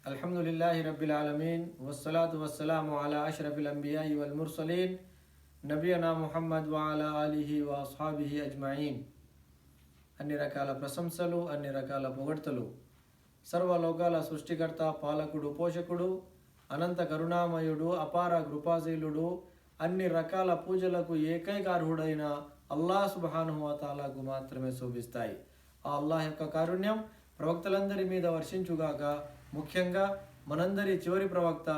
అల్హమ్దులిల్లాహి రబ్బిల్ ఆలమీన్ వస్సలాతు వస్సలాము అలా అష్రఫిల్ అంబియాయి వల్ ముర్సలీన్ నబియనా ముహమ్మద్ వ అలా ఆలిహి వ అస్హాబిహి అజ్మయీన్. అన్ని రకాల ప్రశంసలు, అన్ని రకాల పొగడ్తలు సర్వలోకాల సృష్టికర్త, పాలకుడు, పోషకుడు, అనంత కరుణామయుడు, అపార కృపాశీలుడు, అన్ని రకాల పూజలకు ఏకైక అర్హుడైన అల్లాహ్ సుబ్హానహు వ తఆలాకు మాత్రమే శోభిస్తాయి. ఆ అల్లాహ్ యొక్క కారుణ్యం ప్రవక్తలందరి మీద వర్షించుగాక. ముఖ్యంగా మనందరి చివరి ప్రవక్త,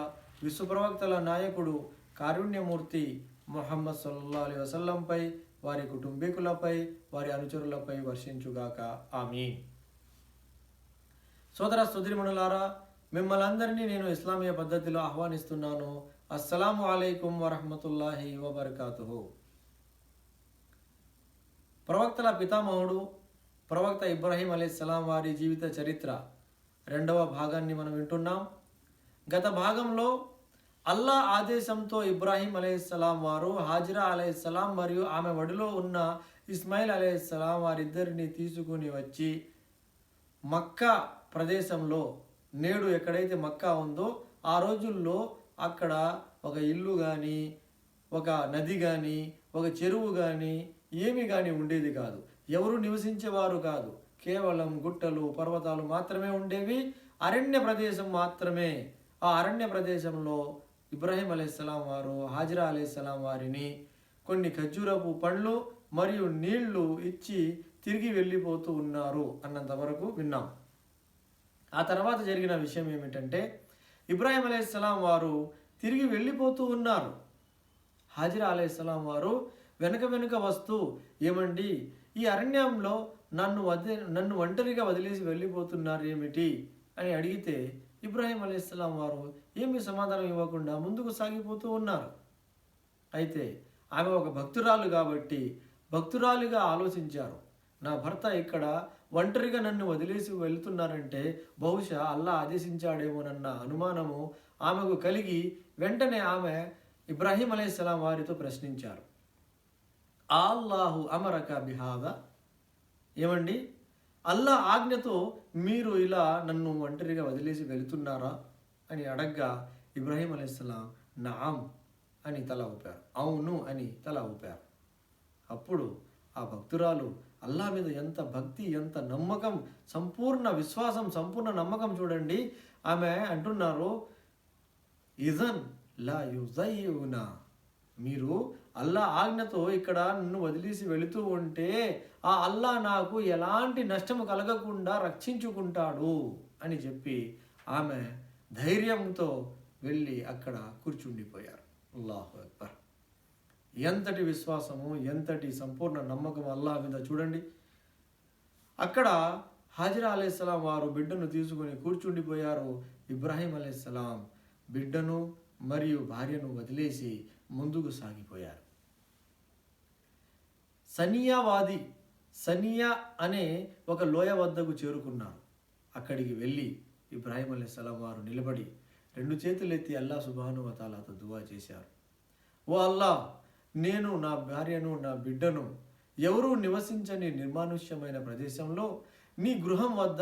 విశ్వ ప్రవక్తల నాయకుడు, కారుణ్యమూర్తి ముహమ్మద్ సల్లల్లాహు అలైహి వసల్లంపై, వారి కుటుంబీకులపై, వారి అనుచరులపై వర్షించుగాక. ఆమీన్. సోదర సోదరిమణులారా, మిమ్మల్ని అందరినీ నేను ఇస్లామీయ పద్ధతిలో ఆహ్వానిస్తున్నాను. అస్సలాము అలైకుం వరహ్మతుల్లాహి వబర్కాతుహు. ప్రవక్తల పితామహుడు ప్రవక్త ఇబ్రాహీం అలైహిస్సలాం వారి జీవిత చరిత్ర 2వ భాగాన్ని మనం వింటున్నాం. గత భాగంలో అల్లా ఆదేశంతో ఇబ్రాహీం అలైహిస్సలాం వారు హాజిరా అలైహిస్సలాం మరియు ఆమె ఒడిలో ఉన్న ఇస్మాయిల్ అలైహిస్సలాం వారిద్దరిని తీసుకుని వచ్చి మక్కా ప్రదేశంలో, నేడు ఎక్కడైతే మక్కా ఉందో ఆ రోజుల్లో అక్కడ ఒక ఇల్లు కానీ, ఒక నది కానీ, ఒక చెరువు కానీ ఏమి కానీ ఉండేది కాదు. ఎవరు నివసించేవారు కాదు. కేవలం గుట్టలు, పర్వతాలు మాత్రమే ఉండేవి. అరణ్య ప్రదేశం మాత్రమే. ఆ అరణ్య ప్రదేశంలో ఇబ్రాహీం అలైహిస్సలాం వారు హాజిరా అలైహిస్సలాం వారిని కొన్ని ఖర్జూరపు పండ్లు మరియు నీళ్లు ఇచ్చి తిరిగి వెళ్ళిపోతూ ఉన్నారు అన్నంత వరకు విన్నాం. ఆ తర్వాత జరిగిన విషయం ఏమిటంటే, ఇబ్రాహీం అలైహిస్సలాం వారు తిరిగి వెళ్ళిపోతూ ఉన్నారు. హాజిరా అలైహిస్సలాం వారు వెనుక వస్తూ, ఏమండి ఈ అరణ్యంలో నన్ను ఒంటరిగా వదిలేసి వెళ్ళిపోతున్నారు ఏమిటి అని అడిగితే, ఇబ్రాహీం అలైహిస్సలాం వారు ఏమీ సమాధానం ఇవ్వకుండా ముందుకు సాగిపోతూ ఉన్నారు. అయితే ఆమె ఒక భక్తురాలు కాబట్టి భక్తురాలిగా ఆలోచించారు. నా భర్త ఇక్కడ ఒంటరిగా నన్ను వదిలేసి వెళ్తున్నారంటే బహుశా అల్లా ఆదేశించాడేమోనన్న అనుమానము ఆమెకు కలిగి వెంటనే ఆమె ఇబ్రాహీం అలైహిస్సలాం వారితో ప్రశ్నించారు, అల్లాహు అమరక బిహాదా, ఏమండి అల్లా ఆజ్ఞతో మీరు ఇలా నన్ను ఒంటరిగా వదిలేసి వెళుతున్నారా అని అడగ్గా ఇబ్రాహీం అలైహిస్సలాం నాం అని తల ఊపారు, అవును అని తల ఊపారు. అప్పుడు ఆ భక్తురాలు అల్లా మీద ఎంత భక్తి, ఎంత నమ్మకం, సంపూర్ణ విశ్వాసం, సంపూర్ణ నమ్మకం చూడండి. ఆమె అంటున్నారు, ఇజన్ లా యుజయ్యునా, మీరు అల్లా ఆజ్ఞతో ఇక్కడ నన్ను వదిలేసి వెళుతూ ఉంటే ఆ అల్లా నాకు ఎలాంటి నష్టము కలగకుండా రక్షించుకుంటాడు అని చెప్పి ఆమె ధైర్యంతో వెళ్ళి అక్కడ కూర్చుండిపోయారు. అల్లాహు అక్బర్. ఎంతటి విశ్వాసము, ఎంతటి సంపూర్ణ నమ్మకం అల్లాహ్ మీద చూడండి. అక్కడ హాజిరా అలైహిస్సలాం వారు బిడ్డను తీసుకుని కూర్చుండిపోయారు. ఇబ్రాహీం అలైహిస్సలాం బిడ్డను మరియు భార్యను వదిలేసి ముందుకు సాగిపోయారు. సనియా అనే ఒక లోయ వద్దకు చేరుకున్నారు. అక్కడికి వెళ్ళి ఇబ్రాహీం అలైహిస్సలాం వారు నిలబడి 2 చేతులెత్తి అల్లా సుబ్హానహు వ తఆలాతో దువా చేశారు. ఓ అల్లా, నేను నా భార్యను, నా బిడ్డను ఎవరూ నివసించని నిర్మానుష్యమైన ప్రదేశంలో నీ గృహం వద్ద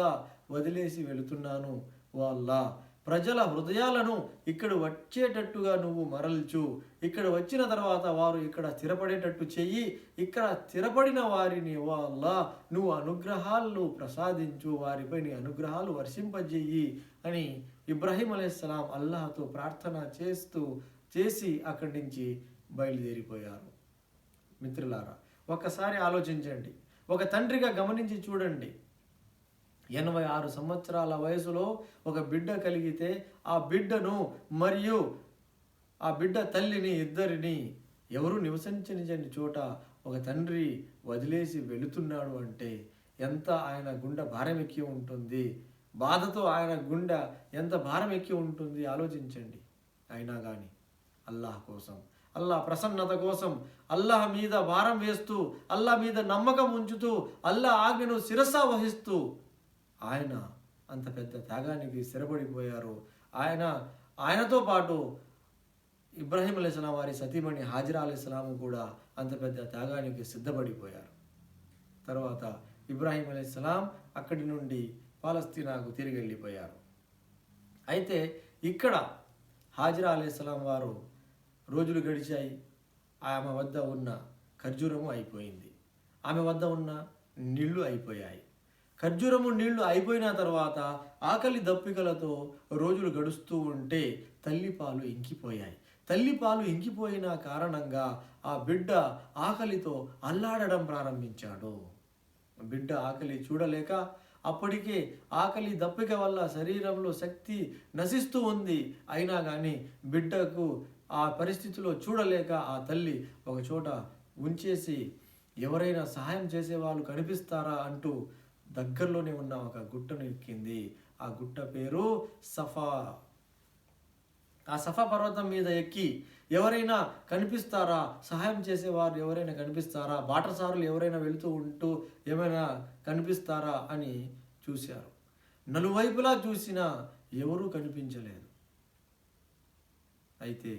వదిలేసి వెళుతున్నాను. ఓ అల్లా, ప్రజల హృదయాలను ఇక్కడ వచ్చేటట్టుగా నువ్వు మరల్చు. ఇక్కడ వచ్చిన తర్వాత వారు ఇక్కడ స్థిరపడేటట్టు చెయ్యి. ఇక్కడ స్థిరపడిన వారిని ఓ అల్లా నువ్వు అనుగ్రహాలు ప్రసాదించు, వారిపై నీ అనుగ్రహాలు వర్షింపజేయి అని ఇబ్రాహీం అలైహిస్సలాం అల్లాహతో ప్రార్థన చేసి అక్కడి నుంచి బయలుదేరిపోయారు. మిత్రులారా, ఒక్కసారి ఆలోచించండి. ఒక తండ్రిగా గమనించి చూడండి. 86 సంవత్సరాల వయసులో ఒక బిడ్డ కలిగితే ఆ బిడ్డను మరియు ఆ బిడ్డ తల్లిని, ఇద్దరిని ఎవరు నివసించని చోట ఒక తండ్రి వదిలేసి వెళుతున్నాడు అంటే ఎంత ఆయన గుండె భారం ఎక్కి ఉంటుంది, బాధతో ఆయన గుండె ఎంత భారం ఎక్కి ఉంటుంది ఆలోచించండి. అయినా కానీ అల్లాహ్ కోసం, అల్లాహ్ ప్రసన్నత కోసం, అల్లాహ్ మీద భారం వేస్తూ, అల్లాహ్ మీద నమ్మకం ఉంచుతూ, అల్లాహ్ ఆజ్ఞను శిరసా వహిస్తూ ఆయన అంత పెద్ద త్యాగానికి స్థిరపడిపోయారు. ఆయనతో పాటు ఇబ్రాహీం అలైహిస్సలాం వారి సతీమణి హాజిరా అలైహిస్సలాం కూడా అంత పెద్ద త్యాగానికి సిద్ధపడిపోయారు. తర్వాత ఇబ్రాహీం అలైహిస్సలాం అక్కడి నుండి పాలస్తీనాకు తిరిగి వెళ్ళిపోయారు. అయితే ఇక్కడ హాజిరా అలైహిస్సలాం వారు రోజులు గడిచాయి. ఆమె వద్ద ఉన్న ఖర్జూరము అయిపోయింది, ఆమె వద్ద ఉన్న నీళ్లు అయిపోయాయి. ఖర్జూరము నీళ్లు అయిపోయిన తర్వాత ఆకలి దప్పికలతో రోజులు గడుస్తూ ఉంటే తల్లిపాలు ఇంకిపోయాయి. తల్లిపాలు ఇంకిపోయిన కారణంగా ఆ బిడ్డ ఆకలితో అల్లాడడం ప్రారంభించాడు. బిడ్డ ఆకలి చూడలేక, అప్పటికే ఆకలి దప్పిక వల్ల శరీరంలో శక్తి నశిస్తూ ఉంది. అయినా కానీ బిడ్డకు ఆ పరిస్థితిలో చూడలేక ఆ తల్లి ఒక చోట ఉంచేసి ఎవరైనా సహాయం చేసేవాళ్ళు కనిపిస్తారా అంటూ దగ్గరలోనే ఉన్న ఒక గుట్టను ఎక్కింది. ఆ గుట్ట పేరు సఫా. ఆ సఫా పర్వతం మీద ఎక్కి ఎవరైనా కనిపిస్తారా, సహాయం చేసేవారు ఎవరైనా కనిపిస్తారా, బాటసారులు ఎవరైనా వెళుతూ ఉంటూ ఏమైనా కనిపిస్తారా అని చూశారు. నలువైపులా చూసినా ఎవరూ కనిపించలేదు. అయితే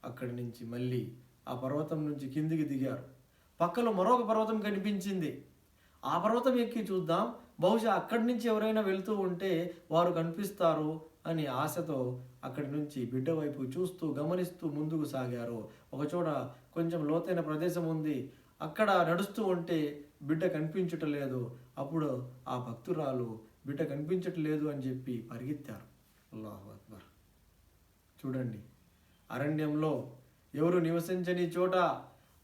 అక్కడి నుంచి మళ్ళీ ఆ పర్వతం నుంచి కిందికి దిగారు. పక్కలో మరొక పర్వతం కనిపించింది. ఆ పర్వతం ఎక్కి చూద్దాం, బహుశా అక్కడి నుంచి ఎవరైనా వెళ్తూ ఉంటే వారు కనిపిస్తారు అని ఆశతో అక్కడి నుంచి బిడ్డ వైపు చూస్తూ గమనిస్తూ ముందుకు సాగారు. ఒకచోట కొంచెం లోతైన ప్రదేశం ఉంది, అక్కడ నడుస్తూ ఉంటే బిడ్డ కనిపించటలేదు. అప్పుడు ఆ భక్తురాలు బిడ్డ కనిపించట్లేదు అని చెప్పి పరిగెత్తారు. అల్లాహు అక్బర్. చూడండి, అరణ్యంలో ఎవరు నివసించని చోట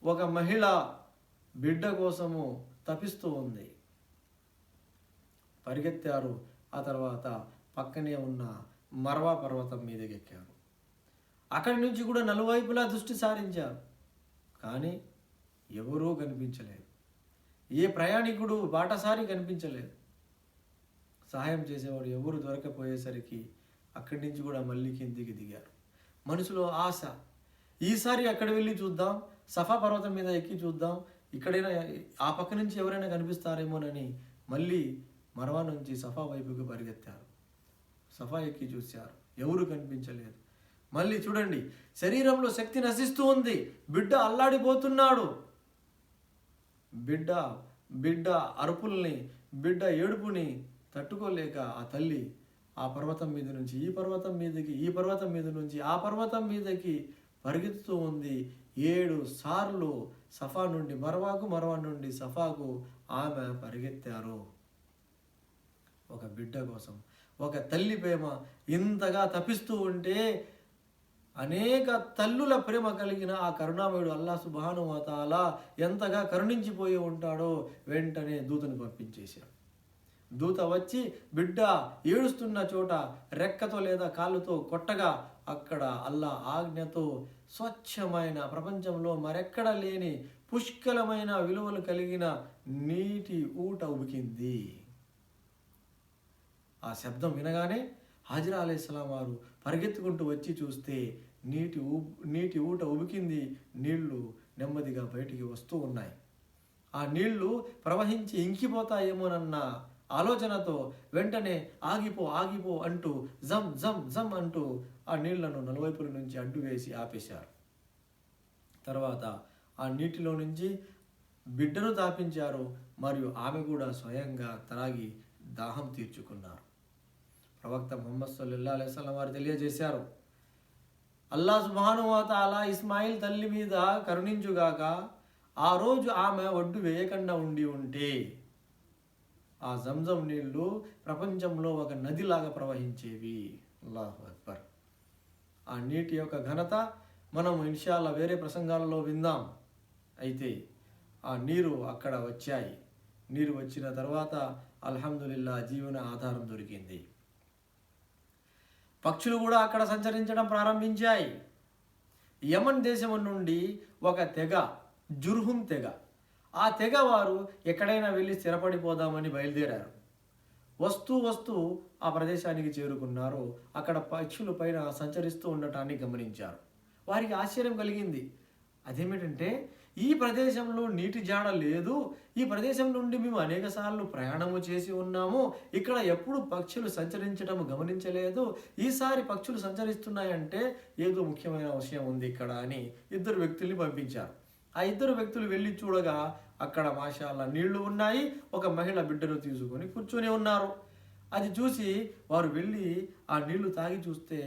ఒక మహిళ బిడ్డ కోసము తపిస్తూ ఉంది. పరిగెత్తారు. ఆ తర్వాత పక్కనే ఉన్న మర్వా పర్వతం మీదకి ఎక్కారు. అక్కడి నుంచి కూడా నలువైపులా దృష్టి సారించారు, కానీ ఎవరూ కనిపించలేదు. ఏ ప్రయాణికుడు బాటసారి కనిపించలేదు. సహాయం చేసేవాడు ఎవరు దొరకపోయేసరికి అక్కడి నుంచి కూడా మళ్ళీ కిందికి దిగారు. మనసులో ఆశ, ఈసారి అక్కడ వెళ్ళి చూద్దాం, సఫా పర్వతం మీద ఎక్కి చూద్దాం, ఇక్కడైనా ఆ పక్క నుంచి ఎవరైనా కనిపిస్తారేమోనని మళ్ళీ మర్వా నుంచి సఫా వైపుకి పరిగెత్తారు. సఫా ఎక్కి చూశారు, ఎవరు కనిపించలేదు. మళ్ళీ చూడండి, శరీరంలో శక్తి నశిస్తూ ఉంది, బిడ్డ అల్లాడిపోతున్నాడు. బిడ్డ అరుపుల్ని, బిడ్డ ఏడుపుని తట్టుకోలేక ఆ తల్లి ఆ పర్వతం మీద నుంచి ఈ పర్వతం మీదకి, ఈ పర్వతం మీద నుంచి ఆ పర్వతం మీదకి పరిగెత్తుతూ ఉంది. 7 సార్లు సఫా నుండి మర్వాకు, మర్వా నుండి సఫాకు ఆమె పరిగెత్తారు. ఒక బిడ్డ కోసం, ఒక తల్లి ప్రేమ ఇంతగా తపిస్తూ ఉంటే అనేక తల్లుల ప్రేమ కలిగిన ఆ కరుణామయుడు అల్లాహ్ సుబ్హానహు వ తఆలా ఎంతగా కరుణించిపోయి ఉంటాడో వెంటనే దూతను పంపించేశాడు. దూత వచ్చి బిడ్డ ఏడుస్తున్న చోట రెక్కతో లేదా కాళ్ళతో కొట్టగా అక్కడ అల్లాహ్ ఆజ్ఞతో స్వచ్ఛమైన, ప్రపంచంలో మరెక్కడ లేని పుష్కలమైన విలువలు కలిగిన నీటి ఊట ఉబికింది. ఆ శబ్దం వినగానే హాజిరా అలైహిస్సలాం వారు పరిగెత్తుకుంటూ వచ్చి చూస్తే నీటి ఊట ఉబికింది. నీళ్లు నెమ్మదిగా బయటికి వస్తూ ఉన్నాయి. ఆ నీళ్లు ప్రవహించి ఇంకిపోతాయేమోనన్న ఆలోచనతో వెంటనే ఆగిపో ఆగిపో అంటూ జమ్ జమ్ జమ్ అంటూ ఆ నీళ్లను నలువైపుల నుంచి అడ్డు వేసి ఆపేశారు. తర్వాత ఆ నీటిలో నుంచి బిడ్డను తాపించారు. మరియు ఆమె కూడా స్వయంగా త్రాగి దాహం తీర్చుకున్నారు. ప్రవక్త ముహమ్మద్ సల్లల్లాహు అలైహి వసల్లం వారు తెలియజేశారు, అల్లాహ్ సుబ్హానహు వ తఆలా ఇస్మాయిల్ తల్లి మీద కరుణించుగాక, ఆ రోజు ఆమె ఒడ్డు వేయకుండా ఉంటే ఆ జంజం నీళ్లు ప్రపంచంలో ఒక నదిలాగా ప్రవహించేవి. అల్లాహు అక్బర్. ఆ నీటి యొక్క ఘనత మనం ఇన్షాల్లా వేరే ప్రసంగాలలో విందాం. అయితే ఆ నీరు అక్కడ వచ్చాయి. నీరు వచ్చిన తర్వాత అల్హమ్దులిల్లా జీవన ఆధారం దొరికింది. పక్షులు కూడా అక్కడ సంచరించడం ప్రారంభించాయి. యమన్ దేశం నుండి ఒక తెగ, జుర్హుం తెగ, ఆ తెగ వారు ఎక్కడైనా వెళ్ళి స్థిరపడిపోదామని బయలుదేరారు. వస్తూ ఆ ప్రదేశానికి చేరుకున్నారు. అక్కడ పక్షులు పైన సంచరిస్తూ ఉండటాన్ని గమనించారు. వారికి ఆశ్చర్యం కలిగింది. అదేమిటంటే, ఈ ప్రదేశంలో నీటి జాడ లేదు, ఈ ప్రదేశం నుండి మేము అనేక సార్లు ప్రయాణము చేసి ఉన్నాము, ఇక్కడ ఎప్పుడు పక్షులు సంచరించడం గమనించలేదు, ఈసారి పక్షులు సంచరిస్తున్నాయంటే ఏదో ముఖ్యమైన విషయం ఉంది ఇక్కడ అని 2 వ్యక్తుల్ని పంపించారు. ఆ 2 వ్యక్తులు వెళ్ళి చూడగా అక్కడ మాషాల్లా నీళ్లు ఉన్నాయి. ఒక మహిళ బిడ్డను తీసుకొని కూర్చొని ఉన్నారు. అది చూసి వారు వెళ్ళి ఆ నీళ్లు తాగి చూస్తే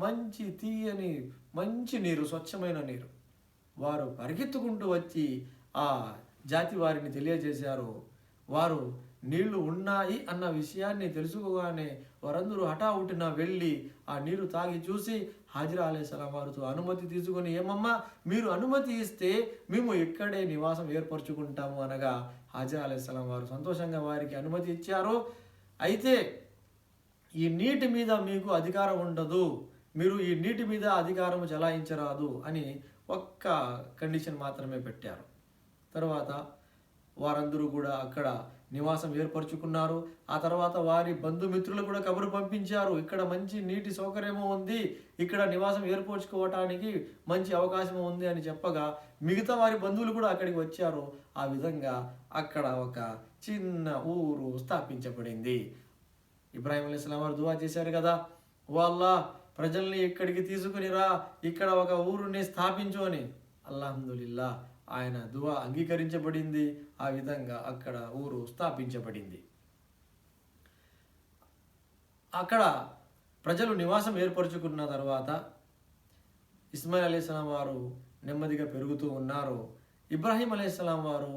మంచి తీయని మంచి నీరు, స్వచ్ఛమైన నీరు. వారు పరిగెత్తుకుంటూ వచ్చి ఆ జాతి వారిని తెలియజేశారు. వారు నీళ్లు ఉన్నాయి అన్న విషయాన్ని తెలుసుకోగానే వారందరూ హఠావుటిన వెళ్ళి ఆ నీరు తాగి చూసి హాజిరా అలైహిస్సలాం వారితో అనుమతి తీసుకొని, ఏమమ్మా మీరు అనుమతి ఇస్తే మేము ఇక్కడే నివాసం ఏర్పరచుకుంటాము అనగా హాజిరా అలైహిస్సలాం వారు సంతోషంగా వారికి అనుమతి ఇచ్చారు. అయితే ఈ నీటి మీద మీకు అధికారం ఉండదు, మీరు ఈ నీటి మీద అధికారం చెలాయించరాదు అని ఒక్క కండిషన్ మాత్రమే పెట్టారు. తర్వాత వారందరూ కూడా అక్కడ నివాసం ఏర్పరచుకున్నారు. ఆ తర్వాత వారి బంధుమిత్రులు కూడా కబురు పంపించారు, ఇక్కడ మంచి నీటి సౌకర్యము ఉంది, ఇక్కడ నివాసం ఏర్పరచుకోవటానికి మంచి అవకాశం ఉంది అని చెప్పగా మిగతా వారి బంధువులు కూడా అక్కడికి వచ్చారు. ఆ విధంగా అక్కడ ఒక చిన్న ఊరు స్థాపించబడింది. ఇబ్రాహీం అలైహిస్సలాం వారు దువా చేశారు కదా, వాళ్ళ ప్రజల్ని ఇక్కడికి తీసుకుని రా, ఇక్కడ ఒక ఊరుని స్థాపించు అని. అల్హమ్దులిల్లా ఆయన దువా అంగీకరించబడింది. ఆ విధంగా అక్కడ ఊరు స్థాపించబడింది. అక్కడ ప్రజలు నివాసం ఏర్పరచుకున్న తర్వాత ఇస్మాయిల్ అలైహిస్సలాం వారు నెమ్మదిగా పెరుగుతూ ఉన్నారు. ఇబ్రాహీం అలైహిస్సలాం వారు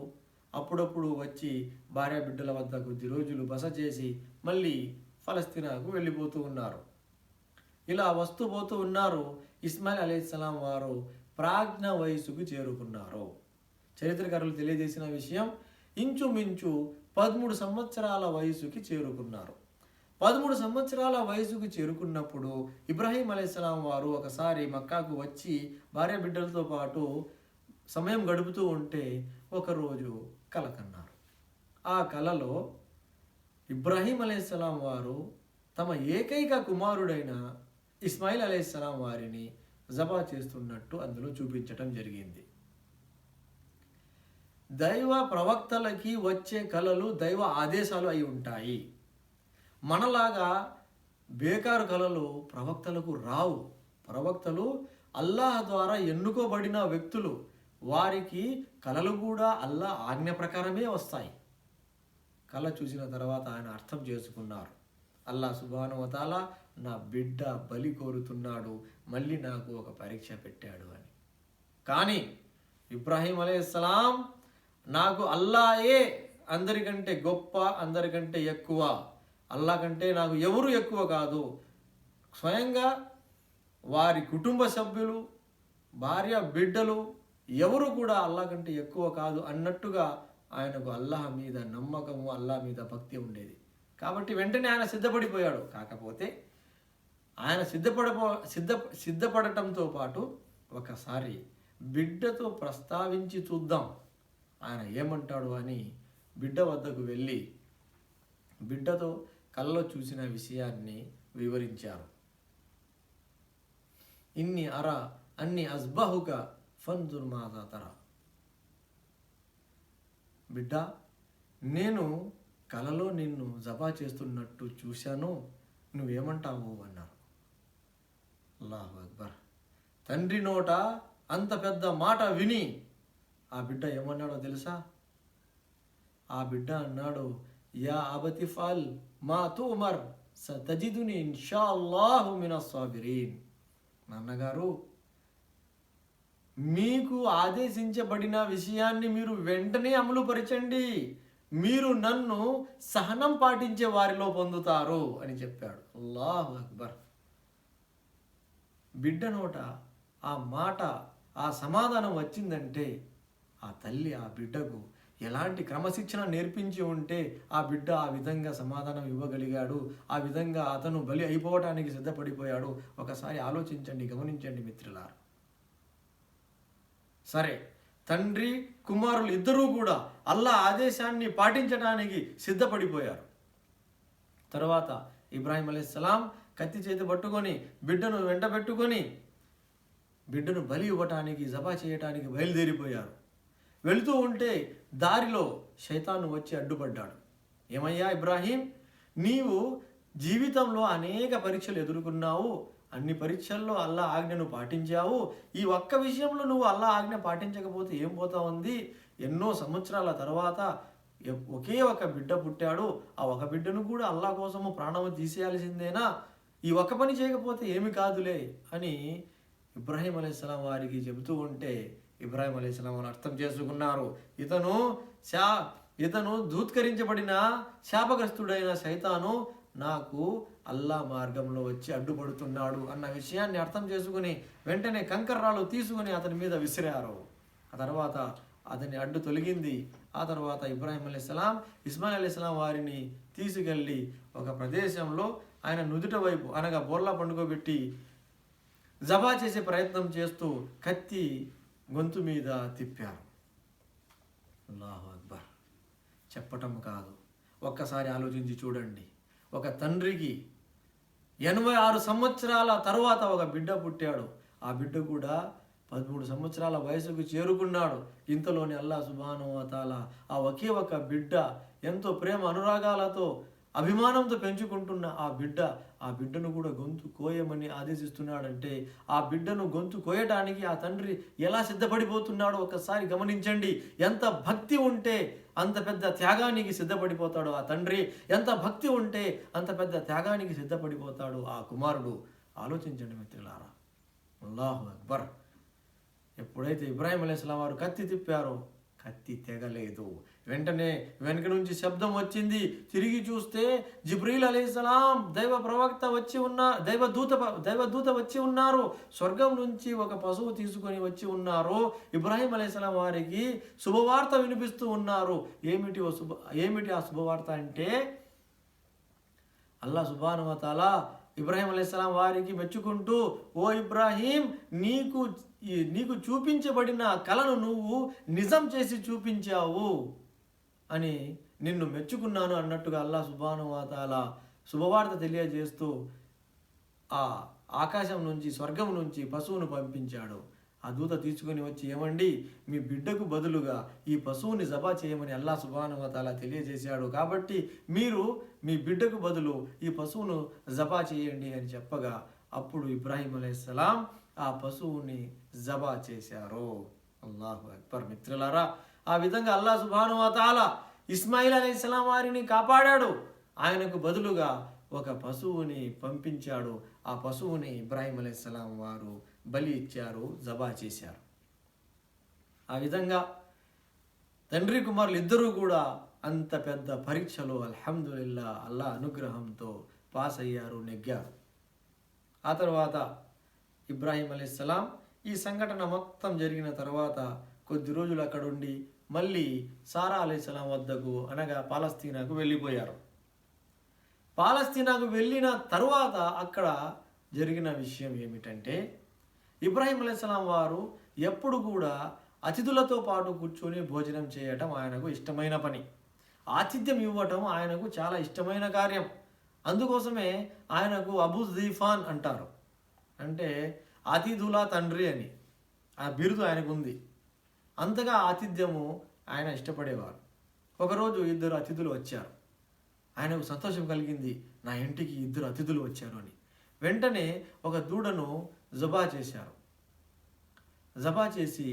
అప్పుడప్పుడు వచ్చి భార్య బిడ్డల వద్ద కొద్ది రోజులు బస చేసి మళ్ళీ ఫలస్తీనాకు వెళ్ళిపోతూ ఉన్నారు. ఇలా వస్తూ పోతూ ఉన్నారు. ఇస్మాయిల్ అలైహిస్సలాం వారు ప్రాజ్ఞ వయసుకు చేరుకున్నారు. చరిత్రకారులు తెలియజేసిన విషయం, ఇంచుమించు 13 సంవత్సరాల వయసుకి చేరుకున్నారు. 13 సంవత్సరాల వయసుకు చేరుకున్నప్పుడు ఇబ్రాహీం అలైహిస్సలాం వారు ఒకసారి మక్కాకు వచ్చి భార్య బిడ్డలతో పాటు సమయం గడుపుతూ ఉంటే ఒకరోజు కల కన్నారు. ఆ కలలో ఇబ్రాహీం అలైహిస్సలాం వారు తమ ఏకైక కుమారుడైన ఇస్మాయిల్ అలైహిస్సలాం వారిని జబా చేస్తున్నట్టు అందులో చూపించటం జరిగింది. దైవ ప్రవక్తలకి వచ్చే కలలు దైవ ఆదేశాలు అయి ఉంటాయి. మనలాగా బేకారు కలలు ప్రవక్తలకు రావు. ప్రవక్తలు అల్లాహ్ ద్వారా ఎన్నుకోబడిన వ్యక్తులు, వారికి కలలు కూడా అల్లాహ్ ఆజ్ఞ ప్రకారమే వస్తాయి. కళ చూసిన తర్వాత ఆయన అర్థం చేసుకున్నారు, అల్లాహ్ సుబ్హానహు వ తఆలా నా బిడ్డ బలి కోరుతున్నాడు, మళ్ళీ నాకు ఒక పరీక్ష పెట్టాడు అని. కానీ ఇబ్రాహీం అలైహిస్సలాం నాకు అల్లాహే అందరికంటే గొప్ప, అందరికంటే ఎక్కువ, అల్లాహ్ కంటే నాకు ఎవరు ఎక్కువ కాదు. స్వయంగా వారి కుటుంబ సభ్యులు, భార్య బిడ్డలు ఎవరు కూడా అల్లాహ్ కంటే ఎక్కువ కాదు అన్నట్టుగా ఆయనకు అల్లాహ్ మీద నమ్మకము, అల్లాహ్ మీద భక్తి ఉండేది. కాబట్టి వెంటనే ఆయన సిద్ధపడిపోయాడు. కాకపోతే ఆయన సిద్ధపడటంతో పాటు ఒకసారి బిడ్డతో ప్రస్తావించి చూద్దాం ఆయన ఏమంటాడు అని బిడ్డ వద్దకు వెళ్ళి బిడ్డతో కళ్ళలో చూసిన విషయాన్ని వివరించారు. ఇన్ని అరా అన్ని అస్బహుక ఫన్జుర్ మాజా తరా, బిడ్డ నేను కలలో నిన్ను జబా చేస్తున్నట్టు చూశాను, నువ్వేమంటావు అన్నారు. అల్లాహు అక్బర్. తండ్రి నోట అంత పెద్ద మాట విని ఆ బిడ్డ ఏమన్నాడో తెలుసా? ఆ బిడ్డ అన్నాడు, యా అబతి ఫల్ మా తుమర్ సతజిదుని ఇన్షాఅల్లాహు మినస్ సాబిరీన్. నాన్నగారు, మీకు ఆదేశించబడిన విషయాన్ని మీరు వెంటనే అమలుపరచండి, మీరు నన్ను సహనం పాటించే వారిలో పొందుతారు అని చెప్పాడు. అల్లాహు అక్బర్. బిడ్డ నోట ఆ మాట, ఆ సమాధానం వచ్చిందంటే ఆ తల్లి ఆ బిడ్డకు ఎలాంటి క్రమశిక్షణ నేర్పించి ఉంటే ఆ బిడ్డ ఆ విధంగా సమాధానం ఇవ్వగలిగాడు, ఆ విధంగా అతను బలి అయిపోవటానికి సిద్ధపడిపోయాడు. ఒకసారి ఆలోచించండి, గమనించండి మిత్రులారా. సరే, తండ్రి కుమారులు ఇద్దరూ కూడా అల్లాహ్ ఆదేశాన్ని పాటించడానికి సిద్ధపడిపోయారు. తర్వాత ఇబ్రాహీం అలైహిస్సలాం కత్తి చేతి పట్టుకొని బిడ్డను వెంట పెట్టుకొని బిడ్డను బలి ఇవ్వటానికి, జబా చేయటానికి బయలుదేరిపోయారు. వెళుతూ ఉంటే దారిలో శైతాను వచ్చి అడ్డుపడ్డాడు. ఏమయ్యా ఇబ్రాహీం, నీవు జీవితంలో అనేక పరీక్షలు ఎదుర్కొన్నావు, అన్ని పరీక్షల్లో అల్లాహ్ ఆజ్ఞను పాటించావు, ఈ ఒక్క విషయంలో నువ్వు అల్లాహ్ ఆజ్ఞ పాటించకపోతే ఏం పోతా ఉంది? ఎన్నో సంవత్సరాల తర్వాత ఒకే ఒక బిడ్డ పుట్టాడు, ఆ ఒక బిడ్డను కూడా అల్లా కోసము ప్రాణము తీసేయాల్సిందేనా, ఈ ఒక్క పని చేయకపోతే ఏమి కాదులే అని ఇబ్రాహీం అలైహిస్సలాం వారికి చెబుతూ ఉంటే ఇబ్రాహీం అలైహిస్సలాం వారు అర్థం చేసుకున్నారు, ఇతను ధూత్కరించబడిన శాపగ్రస్తుడైన శైతాను నాకు అల్లా మార్గంలో వచ్చి అడ్డుపడుతున్నాడు అన్న విషయాన్ని అర్థం చేసుకుని వెంటనే కంకర్రాలు తీసుకుని అతని మీద విసిరారు. ఆ తర్వాత అతని అడ్డు తొలగింది. ఆ తర్వాత ఇబ్రాహీం అలైహిస్సలాం ఇస్మాయిల్ అలైహిస్సలాం వారిని తీసుకెళ్ళి ఒక ప్రదేశంలో ఆయన నుదుట వైపు అనగా బోర్లా పండుకోబెట్టి జబా చేసే ప్రయత్నం చేస్తూ కత్తి గొంతు మీద తిప్పారు. అల్లాహు అక్బర్. చెప్పటం కాదు, ఒక్కసారి ఆలోచించి చూడండి. ఒక తండ్రికి 86 సంవత్సరాల తరువాత ఒక బిడ్డ పుట్టాడు. ఆ బిడ్డ కూడా 13 సంవత్సరాల వయసుకు చేరుకున్నాడు. ఇంతలోని అల్లా సుబ్హానహు వ తఆలా ఆ ఒకే ఒక బిడ్డ ఎంతో ప్రేమ అనురాగాలతో అభిమానంతో పెంచుకుంటున్న ఆ బిడ్డను కూడా గొంతు కోయమని ఆదేశిస్తున్నాడంటే ఆ బిడ్డను గొంతు కోయటానికి ఆ తండ్రి ఎలా సిద్ధపడిపోతున్నాడో ఒక్కసారి గమనించండి. ఎంత భక్తి ఉంటే అంత పెద్ద త్యాగానికి సిద్ధపడిపోతాడు ఆ తండ్రి, ఎంత భక్తి ఉంటే అంత పెద్ద త్యాగానికి సిద్ధపడిపోతాడు ఆ కుమారుడు. ఆలోచించండి మిత్రులారా. అల్లాహు అక్బర్. ఎప్పుడైతే ఇబ్రాహీం అలైహిస్సలాం వారు కత్తి తిప్పారో కత్తి తెగలేదు. వెంటనే వెనక నుంచి శబ్దం వచ్చింది. తిరిగి చూస్తే జిబ్రీల్ అలైహిస్సలాం దైవదూత వచ్చి ఉన్నారు. స్వర్గం నుంచి ఒక పశువు తీసుకొని వచ్చి ఉన్నారు. ఇబ్రాహీం అలైహిస్సలాం వారికి శుభవార్త వినిపిస్తూ ఉన్నారు. ఏమిటి ఆ శుభవార్త అంటే అల్లాహ్ సుబ్హానహు వ తఆలా ఇబ్రాహీం అలైహిస్సలాం వారికి మెచ్చుకుంటూ, ఓ ఇబ్రాహీం, నీకు చూపించబడిన కలను నువ్వు నిజం చేసి చూపించావు అని నిన్ను మెచ్చుకున్నాను అన్నట్టుగా అల్లాహ్ సుబ్హానహు వ తఆలా శుభవార్త తెలియజేస్తూ ఆ ఆకాశం నుంచి స్వర్గం నుంచి పశువును పంపించాడు. ఆ దూత తీసుకొని వచ్చి, ఏమండి, మీ బిడ్డకు బదులుగా ఈ పశువుని జబా చేయమని అల్లాహ్ సుబ్హానహు వ తఆలా తెలియజేశాడు, కాబట్టి మీరు మీ బిడ్డకు బదులు ఈ పశువును జబా చేయండి అని చెప్పగా అప్పుడు ఇబ్రాహీం అలైహిస్సలాం ఆ పశువుని జబా చేశారు. అల్లాహు అక్బర్. మిత్రులారా, ఆ విధంగా అల్లాహ్ సుబ్హానహు వ తఆలా ఇస్మాయిల్ అలైహిస్సలాం వారిని కాపాడాడు. ఆయనకు బదులుగా ఒక పశువుని పంపించాడు. ఆ పశువుని ఇబ్రాహీం అలైహిస్సలాం వారు బలి ఇచ్చారు, జబా చేశారు. ఆ విధంగా తండ్రి కుమారులు ఇద్దరూ కూడా అంత పెద్ద పరీక్షలో అల్హమ్దులిల్లా అల్లా అనుగ్రహంతో పాస్ అయ్యారు, నెగ్గారు. ఆ తర్వాత ఇబ్రాహీం అలైహిస్సలాం ఈ సంఘటన మొత్తం జరిగిన తర్వాత కొద్ది రోజులు అక్కడ ఉండి మళ్ళీ సారా అలైహిస్సలాం వద్దకు అనగా పాలస్తీనాకు వెళ్ళిపోయారు. పాలస్తీనాకు వెళ్ళిన తరువాత అక్కడ జరిగిన విషయం ఏమిటంటే ఇబ్రాహీం అలైహిస్సలాం వారు ఎప్పుడు కూడా అతిథులతో పాటు కూర్చొని భోజనం చేయటం ఆయనకు ఇష్టమైన పని. ఆతిథ్యం ఇవ్వటం ఆయనకు చాలా ఇష్టమైన కార్యం. అందుకోసమే ఆయనకు అబూ జీఫాన్ అంటారు, అంటే అతిథుల తండ్రి అని ఆ బిరుదు ఆయనకు ఉంది. అంతగా ఆతిథ్యము ఆయన ఇష్టపడేవారు. ఒకరోజు 2 అతిథులు వచ్చారు. ఆయనకు సంతోషం కలిగింది, నా ఇంటికి 2 అతిథులు వచ్చారు అని. వెంటనే ఒక దూడను జబా చేశారు. జబా చేసి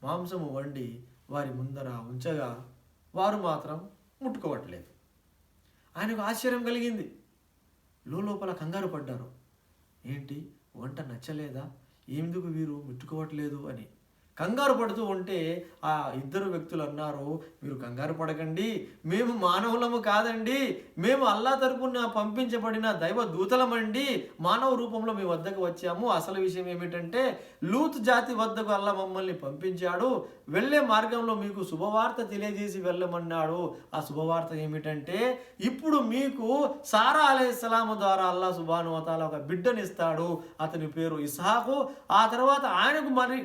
మాంసము వండి వారి ముందర ఉంచగా వారు మాత్రం ముట్టుకోవట్లేదు. ఆయనకు ఆశ్చర్యం కలిగింది. లోపల కంగారు పడ్డారు. ఏంటి, వంట నచ్చలేదా, ఎందుకు వీరు ముట్టుకోవట్లేదు అని కంగారు పడుతూ ఉంటే ఆ 2 వ్యక్తులు అన్నారు, మీరు కంగారు పడకండి, మేము మానవులము కాదండి, మేము అల్లా తరపున పంపించబడిన దైవ దూతలమండి, మానవ రూపంలో మీ వద్దకు వచ్చాము. అసలు విషయం ఏమిటంటే లూత్ జాతి వద్దకు అల్లా మమ్మల్ని పంపించాడు, వెళ్ళే మార్గంలో మీకు శుభవార్త తెలియజేసి వెళ్ళమన్నాడు. ఆ శుభవార్త ఏమిటంటే ఇప్పుడు మీకు సారా అలైహిస్సలాం ద్వారా అల్లా సుబ్హానహు వ తఆలా ఒక బిడ్డనిస్తాడు, అతని పేరు ఇస్హాకు. ఆ తర్వాత ఆయనకు మరి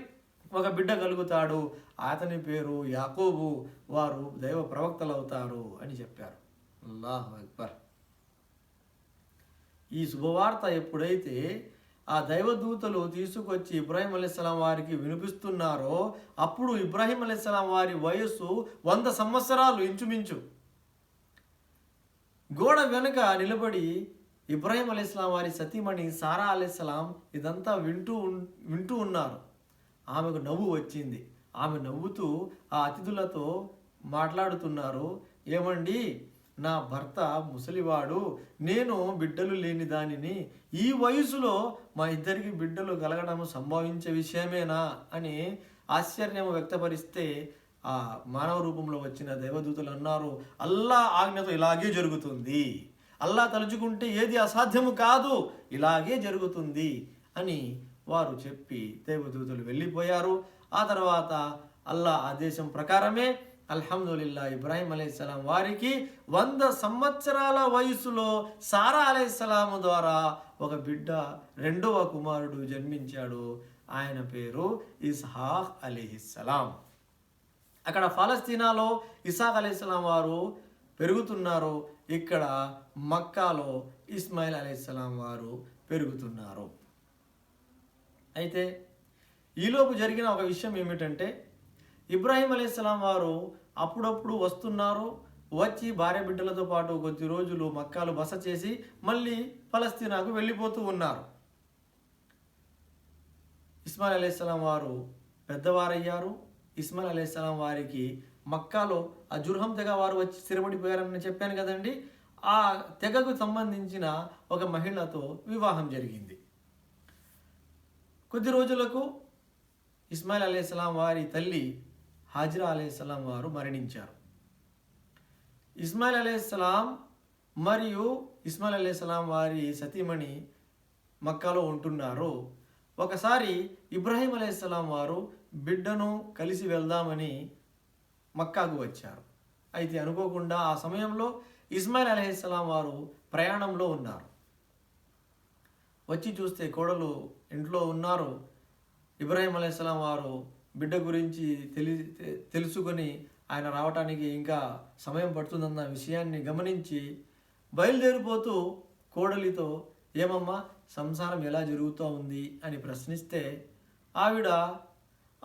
ఒక బిడ్డ కలుగుతాడు, అతని పేరు యాకోబు, వారు దైవ ప్రవక్తలు అవుతారు అని చెప్పారు. అల్లాహు అక్బర్. ఈ శుభవార్త ఎప్పుడైతే ఆ దైవదూతలు తీసుకొచ్చి ఇబ్రాహీం అలైహిస్సలాం వారికి వినిపిస్తున్నారో అప్పుడు ఇబ్రాహీం అలైహిస్సలాం వారి వయస్సు 100 సంవత్సరాలు ఇంచుమించు. గోడ వెనుక నిలబడి ఇబ్రాహీం అలైహిస్సలాం వారి సతీమణి సారా అలైహిస్సలాం ఇదంతా వింటూ ఉన్నారు. ఆమెకు నవ్వు వచ్చింది. ఆమె నవ్వుతూ ఆ అతిథులతో మాట్లాడుతున్నారు, ఏమండి, నా భర్త ముసలివాడు, నేను బిడ్డలు లేని దానిని, ఈ వయసులో మా ఇద్దరికి బిడ్డలు కలగడం సంభవించే విషయమేనా అని ఆశ్చర్యం వ్యక్తపరిస్తే ఆ మానవ రూపంలో వచ్చిన దేవదూతలు అన్నారు, అల్లా ఆజ్ఞతో ఇలాగే జరుగుతుంది, అల్లా తలుచుకుంటే ఏది అసాధ్యము కాదు, ఇలాగే జరుగుతుంది అని వారు చెప్పి దేవదూతలు వెళ్ళిపోయారు. ఆ తర్వాత అల్లా ఆదేశం ప్రకారమే అల్హమ్దులిల్లా ఇబ్రాహీం అలైహిస్సలాం వారికి 100 సంవత్సరాల వయసులో సారా అలైహిస్సలాం ద్వారా ఒక బిడ్డ, రెండవ కుమారుడు జన్మించాడు. ఆయన పేరు ఇస్హాక్ అలైహిస్సలాం. అక్కడ ఫలస్తీనాలో ఇస్హాక్ అలైహిస్సలాం వారు పెరుగుతున్నారు, ఇక్కడ మక్కాలో ఇస్మాయిల్ అలైహిస్సలాం వారు పెరుగుతున్నారు. అయితే ఈలోపు జరిగిన ఒక విషయం ఏమిటంటే, ఇబ్రాహీం అలైహిస్సలాం వారు అప్పుడప్పుడు వస్తున్నారు, వచ్చి భార్య బిడ్డలతో పాటు కొద్ది రోజులు మక్కాలు బస చేసి మళ్ళీ ఫలస్తీనాకు వెళ్ళిపోతూ ఉన్నారు. ఇస్మాయిల్ అలైహిస్సలాం వారు పెద్దవారయ్యారు. ఇస్మాయిల్ అలైహిస్సలాం వారికి మక్కాలో ఆ జుర్హం తెగ వారు వచ్చి స్థిరపడిపోయారని చెప్పాను కదండి. ఆ తెగకు సంబంధించిన ఒక మహిళతో వివాహం జరిగింది. కొద్ది రోజులకు ఇస్మాయిల్ అలైహిస్సలాం వారి తల్లి హాజిరా అలైహిస్సలాం వారు మరణించారు. ఇస్మాయిల్ అలైహిస్సలాం మరియు ఇస్మాయిల్ అలైహిస్సలాం వారి సతీమణి మక్కాలో ఉంటున్నారు. ఒకసారి ఇబ్రాహీం అలైహిస్సలాం వారు బిడ్డను కలిసి వెళ్దామని మక్కాకు వచ్చారు. అయితే అనుకోకుండా ఆ సమయంలో ఇస్మాయిల్ అలైహిస్సలాం వారు ప్రయాణంలో ఉన్నారు. వచ్చి చూస్తే కోడలు ఇంట్లో ఉన్నారు. ఇబ్రాహీం అలైహిస్సలాం వారు బిడ్డ గురించి తెలుసుకొని ఆయన రావటానికి ఇంకా సమయం పడుతుందన్న విషయాన్ని గమనించి బయలుదేరిపోతూ కోడలితో, ఏమమ్మా సంసారం ఎలా జరుగుతూ ఉంది అని ప్రశ్నిస్తే ఆవిడ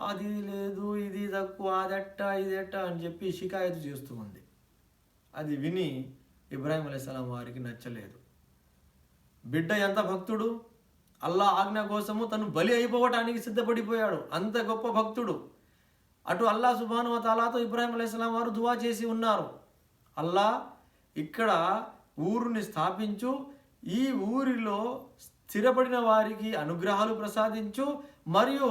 అది లేదు, ఇది తక్కువ, అదెట్ట ఇదెట్ట అని చెప్పి షికాయతు చేస్తూ ఉంది. అది విని ఇబ్రాహీం అలైహిస్సలాం వారికి నచ్చలేదు. బిడ్డ ఎంత భక్తుడు, అల్లా ఆజ్ఞ కోసము తను బలి అయిపోవటానికి సిద్ధపడిపోయాడు, అంత గొప్ప భక్తుడు. అటు అల్లా సుబ్హానహు వ తఆలాతో ఇబ్రాహీం అలైహిస్సలాం వారు దువా చేసి ఉన్నారు, అల్లా ఇక్కడ ఊరుని స్థాపించు, ఈ ఊరిలో స్థిరపడిన వారికి అనుగ్రహాలు ప్రసాదించు, మరియు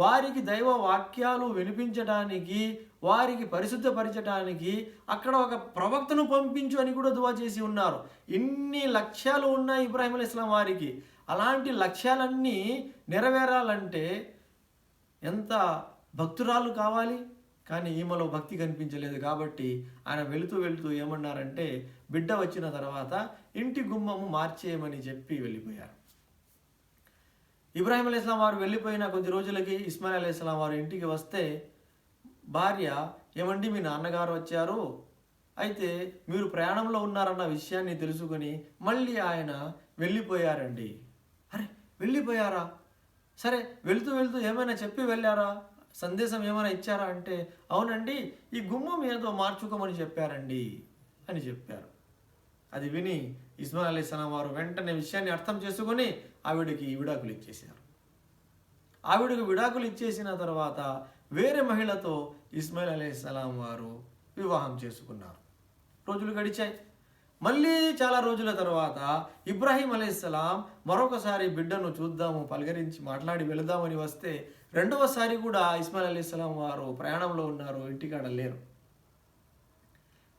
వారికి దైవ వాక్యాలు వినిపించడానికి, వారికి పరిశుద్ధపరచడానికి అక్కడ ఒక ప్రవక్తను పంపించు అని కూడా దువా చేసి ఉన్నారు. ఇన్ని లక్ష్యాలు ఉన్నాయి ఇబ్రాహీం అలైహిస్సలాం వారికి. అలాంటి లక్ష్యాలన్నీ నెరవేరాలంటే ఎంత భక్తురాలు కావాలి, కానీ ఈమెలో భక్తి కనిపించలేదు. కాబట్టి ఆయన వెళుతూ ఏమన్నారంటే, బిడ్డ వచ్చిన తర్వాత ఇంటి గుమ్మము మార్చేయమని చెప్పి వెళ్ళిపోయారు. ఇబ్రాహీం అలైహిస్సలాం వారు వెళ్ళిపోయిన కొద్ది రోజులకి ఇస్మాయిల్ అలైహిస్సలాం వారు ఇంటికి వస్తే భార్య, ఏమండి మీ నాన్నగారు వచ్చారు, అయితే మీరు ప్రయాణంలో ఉన్నారన్న విషయాన్ని తెలుసుకొని మళ్ళీ ఆయన వెళ్ళిపోయారండి. అరే వెళ్ళిపోయారా, సరే వెళ్తూ ఏమైనా చెప్పి వెళ్ళారా, సందేశం ఏమైనా ఇచ్చారా అంటే, అవునండి ఈ గుమ్మం ఏదో మార్చుకోమని చెప్పారండి అని చెప్పారు. అది విని ఇస్మాయిల్ అలైహిస్సలాం వారు వెంటనే విషయాన్ని అర్థం చేసుకొని ఆవిడకి విడాకులు ఇచ్చేశారు. ఆవిడకు విడాకులు ఇచ్చేసిన తర్వాత వేరే మహిళతో ఇస్మాయిల్ అలైహిస్సలాం వారు వివాహం చేసుకున్నారు. రోజులు గడిచాయి. మళ్ళీ చాలా రోజుల తర్వాత ఇబ్రాహీం అలైహిస్సలాం మరొకసారి బిడ్డను చూద్దాము, పలకరించి మాట్లాడి వెళదామని వస్తే రెండవసారి కూడా ఇస్మాయిల్ అలైహిస్సలాం వారు ప్రయాణంలో ఉన్నారు, ఇంటికాడ లేరు.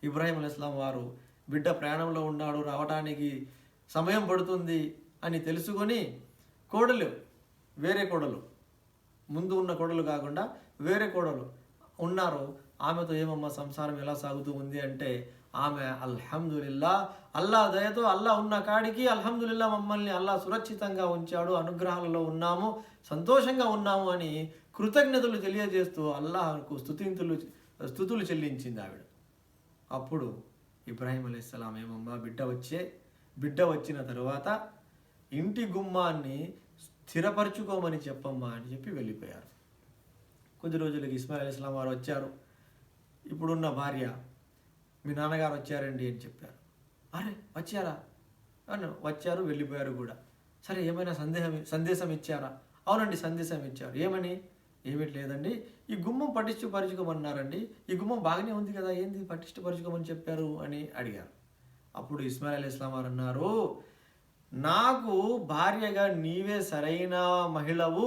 ఇబ్రాహీం అలైహిస్సలాం వారు బిడ్డ ప్రయాణంలో ఉన్నాడు, రావడానికి సమయం పడుతుంది అని తెలుసుకొని వేరే కోడలు, ముందు ఉన్న కోడలు కాకుండా వేరే కోడలు ఉన్నారు, ఆమెతో ఏమమ్మా సంసారం ఎలా సాగుతూ ఉంది అంటే, ఆమె అల్హమ్దులిల్లా అల్లా దయతో అల్లా ఉన్న కాడికి అల్హమ్దులిల్లా మమ్మల్ని అల్లా సురక్షితంగా ఉంచాడు, అనుగ్రహాలలో ఉన్నాము, సంతోషంగా ఉన్నాము అని కృతజ్ఞతలు తెలియజేస్తూ అల్లాహకు స్తుతులు చెల్లించింది ఆవిడ. అప్పుడు ఇబ్రాహీం అలైహిస్సలాం, ఏమమ్మా బిడ్డ వచ్చిన తరువాత ఇంటి గుమ్మాన్ని స్థిరపరచుకోమని చెప్పమ్మా అని చెప్పి వెళ్ళిపోయారు. కొద్ది రోజులకి ఇస్మాయిల్ అలైహిస్సలాం వారు వచ్చారు. ఇప్పుడున్న భార్య, మీ నాన్నగారు వచ్చారండి అని చెప్పారు. అరే వచ్చారా అని వచ్చారు, వెళ్ళిపోయారు కూడా. సరే ఏమైనా సందేశం ఇచ్చారా? అవునండి సందేశం ఇచ్చారు. ఏమని? ఏమిటి లేదండి, ఈ గుమ్మం పటిష్టపరచుకోమన్నారండి, ఈ గుమ్మం బాగానే ఉంది కదా, ఏంది పటిష్టపరచుకోమని చెప్పారు అని అడిగారు. అప్పుడు ఇస్మాయిల్ అలైహిస్సలాం వారు అన్నారు, నాకు భార్యగా నీవే సరైన మహిళవు,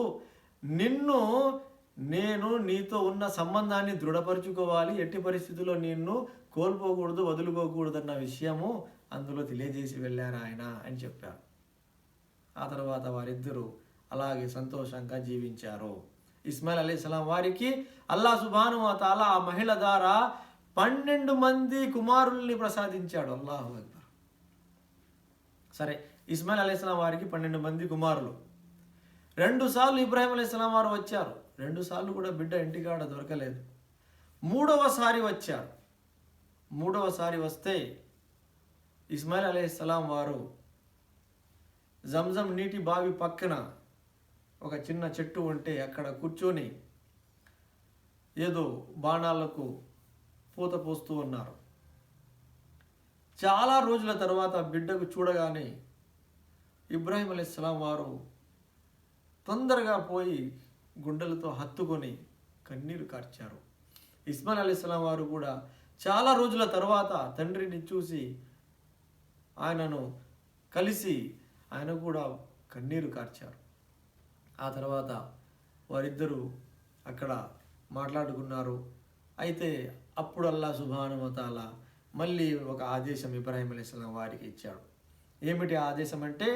నేను నీతో ఉన్న సంబంధాన్ని దృఢపరుచుకోవాలి, ఎట్టి పరిస్థితుల్లో నిన్ను కోల్పోకూడదు, వదులుకోకూడదు అన్న విషయము అందులో తెలియజేసి వెళ్ళారు ఆయన అని చెప్పారు. ఆ తర్వాత వారిద్దరూ అలాగే సంతోషంగా జీవించారు. ఇస్మాయిల్ అలైహిస్సలాం వారికి అల్లాహ్ సుబ్హానహు వ తఆలా ఆ మహిళ ద్వారా 12 మంది కుమారుల్ని ప్రసాదించాడు. అల్లాహు అక్బర్. సరే, ఇస్మాయిల్ అలైహిస్సలాం వారికి 12 మంది కుమారులు. 2 సార్లు ఇబ్రాహీం అలైహిస్సలాం వారు వచ్చారు. 2 సార్లు కూడా బిడ్డ ఇంటికాడ దొరకలేదు. 3వసారి వచ్చారు. 3వసారి వస్తే ఇస్మాయిల్ అలైహిస్సలాం వారు జంజం నీటి బావి పక్కన ఒక చిన్న చెట్టు ఉంటే అక్కడ కూర్చొని ఏదో బాణాలకు పూత పోస్తూ ఉన్నారు. చాలా రోజుల తర్వాత బిడ్డకు చూడగానే ఇబ్రాహీం అలైహిస్సలాం వారు తొందరగా పోయి గుండెలతో హత్తుకొని కన్నీరు కార్చారు. ఇస్మాయిల్ అలైహిస్సలాం వారు కూడా చాలా రోజుల తర్వాత తండ్రిని చూసి ఆయనను కలిసి ఆయన కూడా కన్నీరు కార్చారు. ఆ తర్వాత వారిద్దరూ అక్కడ మాట్లాడుకున్నారు. అయితే అప్పుడు అల్లాహ్ సుబ్హానహు వ తఆలా మళ్ళీ ఒక ఆదేశం ఇబ్రాహీం అలైహిస్సలాం వారికి ఇచ్చాడు. ఏమిటి ఆదేశం అంటే,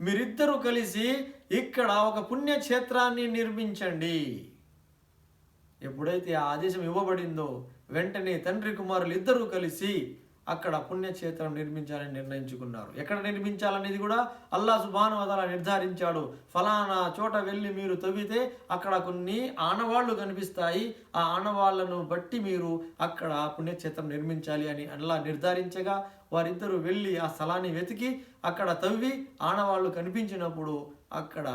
మీరిద్దరూ కలిసి ఇక్కడ ఒక పుణ్యక్షేత్రాన్ని నిర్మించండి. ఎప్పుడైతే ఆ ఆదేశం ఇవ్వబడిందో వెంటనే తండ్రి కుమారులు ఇద్దరూ కలిసి అక్కడ పుణ్యక్షేత్రం నిర్మించాలని నిర్ణయించుకున్నారు. ఎక్కడ నిర్మించాలనేది కూడా అల్లాహ్ సుబ్హానహు వ తఆలా నిర్ధారించాడు. ఫలానా చోట వెళ్ళి మీరు తవ్వితే అక్కడ కొన్ని ఆనవాళ్లు కనిపిస్తాయి, ఆ ఆనవాళ్లను బట్టి మీరు అక్కడ పుణ్యక్షేత్రం నిర్మించాలి అని అల్లాహ్ నిర్ధారించగా వారిద్దరూ వెళ్ళి ఆ స్థలాన్ని వెతికి అక్కడ తవ్వి ఆనవాళ్లు కనిపించినప్పుడు అక్కడ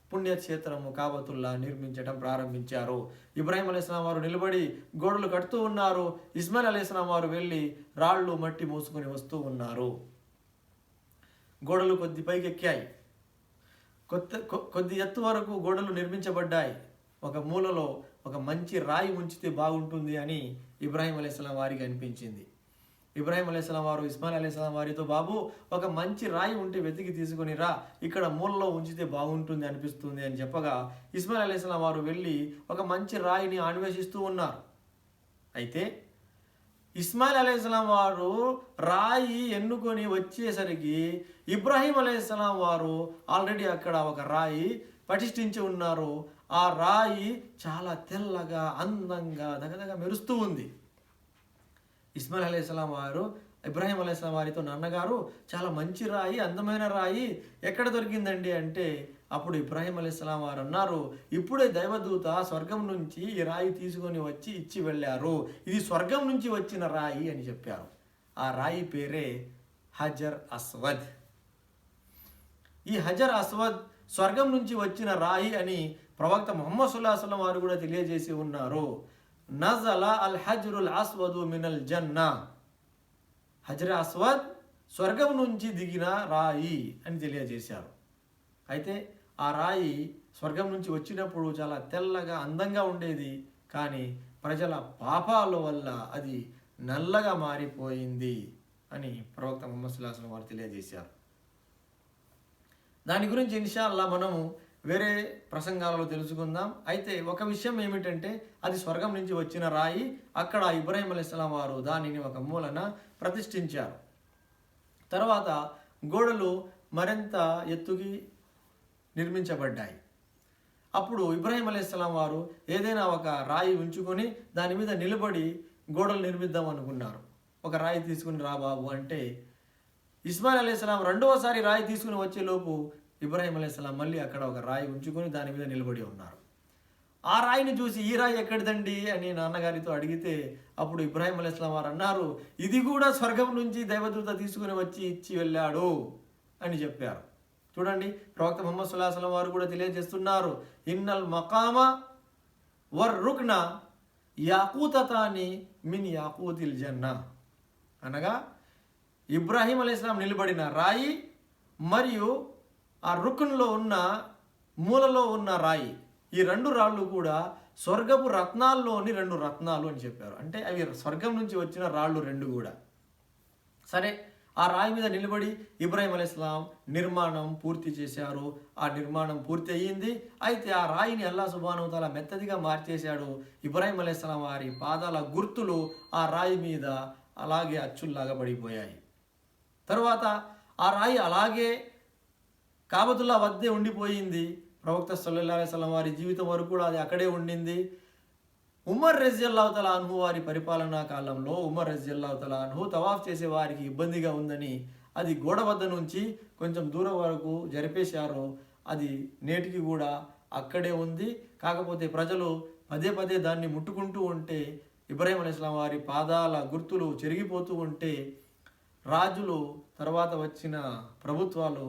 పుణ్యక్షేత్రము కాబతుల్లా నిర్మించడం ప్రారంభించారు. ఇబ్రాహీం అలైహిస్సలాం వారు నిలబడి గోడలు కడుతూ ఉన్నారు. ఇస్మాయిల్ అలైహిస్సలాం వారు వెళ్ళి రాళ్ళు మట్టి మోసుకొని వస్తూ ఉన్నారు. గోడలు కొద్ది పైకి ఎక్కాయి. కొద్ది ఎత్తు వరకు గోడలు నిర్మించబడ్డాయి. ఒక మూలలో ఒక మంచి రాయి ఉంచితే బాగుంటుంది అని ఇబ్రాహీం అలైహిస్సలాం వారికి అనిపించింది. ఇబ్రాహీం అలైహిస్సలాం వారు ఇస్మాయిల్ అలైహిస్సలాం వారితో, బాబు ఒక మంచి రాయి ఉంటే వెతికి తీసుకొని రా, ఇక్కడ మూలలో ఉంచితే బాగుంటుంది అనిపిస్తుంది అని చెప్పగా ఇస్మాయిల్ అలైహిస్సలాం వారు వెళ్ళి ఒక మంచి రాయిని అన్వేషిస్తూ ఉన్నారు. అయితే ఇస్మాయిల్ అలైహిస్సలాం వారు రాయి ఎన్నుకొని వచ్చేసరికి ఇబ్రాహీం అలైహిస్సలాం వారు ఆల్రెడీ అక్కడ ఒక రాయి పటిష్ఠించి ఉన్నారు. ఆ రాయి చాలా తెల్లగా అందంగా దగదగ మెరుస్తూ ఉంది. ఇస్మాయిల్ అలైహిస్సలాం వారు ఇబ్రాహీం అలైహిస్సలాం వారితో, నాన్నగారు చాలా మంచి రాయి, అందమైన రాయి ఎక్కడ దొరికిందండి అంటే అప్పుడు ఇబ్రాహీం అలైహిస్సలాం వారు అన్నారు, ఇప్పుడే దైవదూత స్వర్గం నుంచి ఈ రాయి తీసుకొని వచ్చి ఇచ్చి వెళ్ళారు, ఇది స్వర్గం నుంచి వచ్చిన రాయి అని చెప్పారు. ఆ రాయి పేరే హజర్ అస్వద్. ఈ హజర్ అస్వద్ స్వర్గం నుంచి వచ్చిన రాయి అని ప్రవక్త ముహమ్మద్ సల్లల్లాహు అలైహి వసల్లం వారు కూడా తెలియజేసి ఉన్నారు. నజల అల్ హజ్రుల్ అస్వదు మినల్ జన్నా. హజర్ అస్వద్ స్వర్గం నుంచి దిగిన రాయి అని తెలియజేశారు. అయితే ఆ రాయి స్వర్గం నుంచి వచ్చినప్పుడు చాలా తెల్లగా అందంగా ఉండేది, కానీ ప్రజల పాపాల వల్ల అది నల్లగా మారిపోయింది అని ప్రవక్త ముహమ్మద్ సల్లల్లాహు అలైహి వసల్లం వారు తెలియజేశారు. దాని గురించి ఇన్షాల్లా మనము వేరే ప్రసంగాలలో తెలుసుకుందాం. అయితే ఒక విషయం ఏమిటంటే అది స్వర్గం నుంచి వచ్చిన రాయి. అక్కడ ఇబ్రాహీం అలైహిస్సలాం వారు దానిని ఒక మూలన ప్రతిష్ఠించారు. తర్వాత గోడలు మరింత ఎత్తుకి నిర్మించబడ్డాయి. అప్పుడు ఇబ్రాహీం అలైహిస్సలాం వారు ఏదైనా ఒక రాయి ఉంచుకొని దాని మీద నిలబడి గోడలు నిర్మిద్దాం అనుకున్నారు. ఒక రాయి తీసుకుని రా బాబు అంటే ఇస్మాయిల్ అలైహిస్సలాం రెండవసారి రాయి తీసుకుని వచ్చేలోపు ఇబ్రాహీం అలైహిస్సలాం మళ్ళీ అక్కడ ఒక రాయి ఉంచుకొని దాని మీద నిలబడి ఉన్నారు. ఆ రాయిని చూసి ఈ రాయి ఎక్కడిదండి అని నాన్నగారితో అడిగితే అప్పుడు ఇబ్రాహీం అలైహిస్సలాం వారు అన్నారు, ఇది కూడా స్వర్గం నుంచి దైవదూత తీసుకుని వచ్చి ఇచ్చి వెళ్ళాడు అని చెప్పారు. చూడండి, ప్రవక్త ముహమ్మద్ సల్లల్లాహు అలైహి వసల్లం వారు కూడా తెలియజేస్తున్నారు, ఇన్నల్ మకామ వర్ రుక్న యాకూతతాని మిన్ యాకూతిల్ జన్నా. అనగా ఇబ్రాహీం అలైహిస్సలాం నిలబడిన రాయి మరియు ఆ రుకున్లో ఉన్న మూలలో ఉన్న రాయి, ఈ రెండు రాళ్ళు కూడా స్వర్గపు రత్నాల్లోని 2 రత్నాలు అని చెప్పారు. అంటే అవి స్వర్గం నుంచి వచ్చిన రాళ్ళు 2 కూడా. సరే, ఆ రాయి మీద నిలబడి ఇబ్రాహీం అలైహిస్సలాం నిర్మాణం పూర్తి చేశారు. ఆ నిర్మాణం పూర్తి అయ్యింది. అయితే ఆ రాయిని అల్లాహ్ సుబ్హానహు వ తఆలా మెత్తదిగా మార్చేశాడు. ఇబ్రాహీం అలైహిస్సలాం వారి పాదాల గుర్తులు ఆ రాయి మీద అలాగే అచ్చుల్లాగా పడిపోయాయి. తరువాత ఆ రాయి అలాగే కాబతుల్లా వద్దే ఉండిపోయింది. ప్రవక్త సల్లల్లాహు అలైహి వసల్లం వారి జీవితం వరకు కూడా అది అక్కడే ఉండింది. ఉమర్ రజియల్లాహు తఆలా అన్హు వారి పరిపాలనా కాలంలో ఉమర్ రజియల్లాహు తఆలా అన్హు తవాఫ్ చేసే వారికి ఇబ్బందిగా ఉందని అది గోడ వద్ద నుంచి కొంచెం దూరం వరకు జరిపేశారు. అది నేటికి కూడా అక్కడే ఉంది. కాకపోతే ప్రజలు పదే పదే దాన్ని ముట్టుకుంటూ ఉంటే, ఇబ్రాహీం అలైహిస్సలాం వారి పాదాల గుర్తులు చెరిగిపోతూ ఉంటే, రాజులు తర్వాత వచ్చిన ప్రభుత్వాలు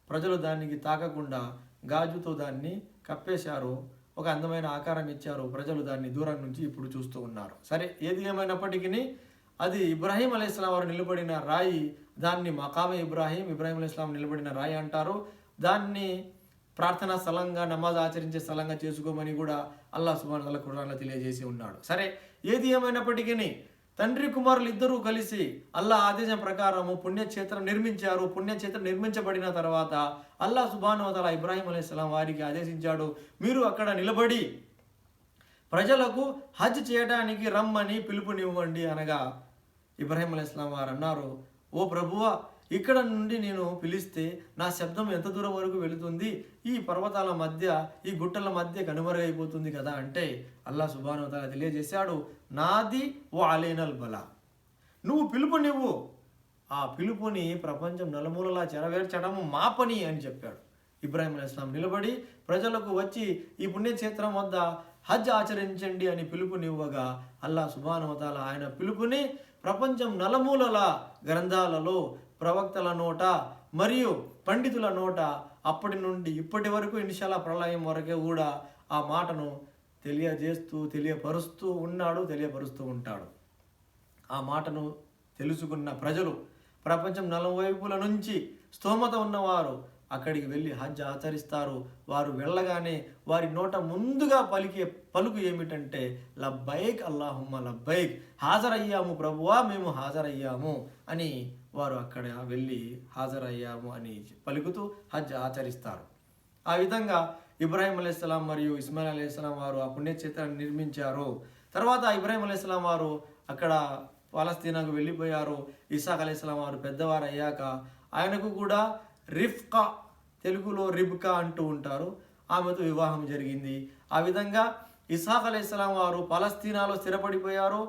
ప్రజలు దానికి తాకకుండా గాజుతో దాన్ని కప్పేశారు. ఒక అందమైన ఆకారం ఇచ్చారు. ప్రజలు దాన్ని దూరం నుంచి ఇప్పుడు చూస్తూ ఉన్నారు. సరే, ఏది ఏమైనప్పటికీ అది ఇబ్రాహీం అలైహిస్సలాం వారు నిలబడిన రాయి. దాన్ని మకామే ఇబ్రాహీం అలైహిస్సలాం నిలబడిన రాయి అంటారు. దాన్ని ప్రార్థనా స్థలంగా, నమాజ్ ఆచరించే స్థలంగా చేసుకోమని కూడా అల్లాహ్ సుబ్హానహు వ తఆలా ఖురాన్లో తెలియజేసి ఉన్నాడు. సరే, ఏది ఏమైనప్పటికీ తండ్రి కుమారులు ఇద్దరూ కలిసి అల్లాహ్ ఆదేశం ప్రకారము పుణ్యక్షేత్రం నిర్మించారు. పుణ్యక్షేత్రం నిర్మించబడిన తర్వాత అల్లాహ్ సుబ్హానహు వ తఆలా ఇబ్రాహీం అలైహిస్సలాం వారికి ఆదేశించాడు, మీరు అక్కడ నిలబడి ప్రజలకు హజ్ చేయడానికి రమ్మని పిలుపునివ్వండి అనగా ఇబ్రాహీం అలైహిస్సలాం వారు అన్నారు, ఓ ప్రభువా, ఇక్కడ నుండి నేను పిలిస్తే నా శబ్దం ఎంత దూరం వరకు వెళుతుంది? ఈ పర్వతాల మధ్య, ఈ గుట్టల మధ్య కనుమరుగైపోతుంది కదా అంటే అల్లాహ్ సుబ్హానహు వ తఆలా తెలియజేశాడు, నాది ఓ అలైనల్ బలా, నువ్వు పిలుపునివ్వు, ఆ పిలుపుని ప్రపంచం నలుమూలలా చెరవేర్చడం మా పని అని చెప్పాడు. ఇబ్రాహీం అలైహిస్సలాం నిలబడి ప్రజలకు వచ్చి ఈ పుణ్యక్షేత్రం వద్ద హజ్ ఆచరించండి అని పిలుపునివ్వగా అల్లాహ్ సుబ్హానహు వ తఆలా ఆయన పిలుపుని ప్రపంచం నలుమూలల గ్రంథాలలో, ప్రవక్తల నోట మరియు పండితుల నోట అప్పటి నుండి ఇప్పటి వరకు ఇన్షాల్లా ప్రళయం వరకే కూడా ఆ మాటను తెలియపరుస్తూ తెలియపరుస్తూ ఉంటాడు. ఆ మాటను తెలుసుకున్న ప్రజలు ప్రపంచం నలువైపుల నుంచి స్తోమత ఉన్నవారు అక్కడికి వెళ్ళి హజ్ ఆచరిస్తారు. వారు వెళ్ళగానే వారి నోట ముందుగా పలికే పలుకు ఏమిటంటే లబ్బైక్ అల్లాహుమ్మ లబ్బైక్, హాజరయ్యాము ప్రభువా, మేము హాజరయ్యాము అని వారు అక్కడ వెళ్ళి హాజరయ్యాము అని పలుకుతూ హజ్ ఆచరిస్తారు. ఆ విధంగా ఇబ్రాహీం అలైహిస్సలాం మరియు ఇస్మాయిల్ అలైహిస్సలాం వారు ఆ పుణ్యక్షేత్రాన్ని నిర్మించారు. తర్వాత ఇబ్రాహీం అలైహిస్సలాం వారు అక్కడ పాలస్తీనాకు వెళ్ళిపోయారు. ఇస్సాక్ అలైహిస్సలాం వారు పెద్దవారు అయ్యాక ఆయనకు కూడా రిఫ్కా, తెలుగులో రిబ్కా అంటూ ఉంటారు, ఆమెతో వివాహం జరిగింది. ఆ విధంగా ఇస్సాక్ అలైహిస్సలాం వారు పాలస్తీనాలో స్థిరపడిపోయారు.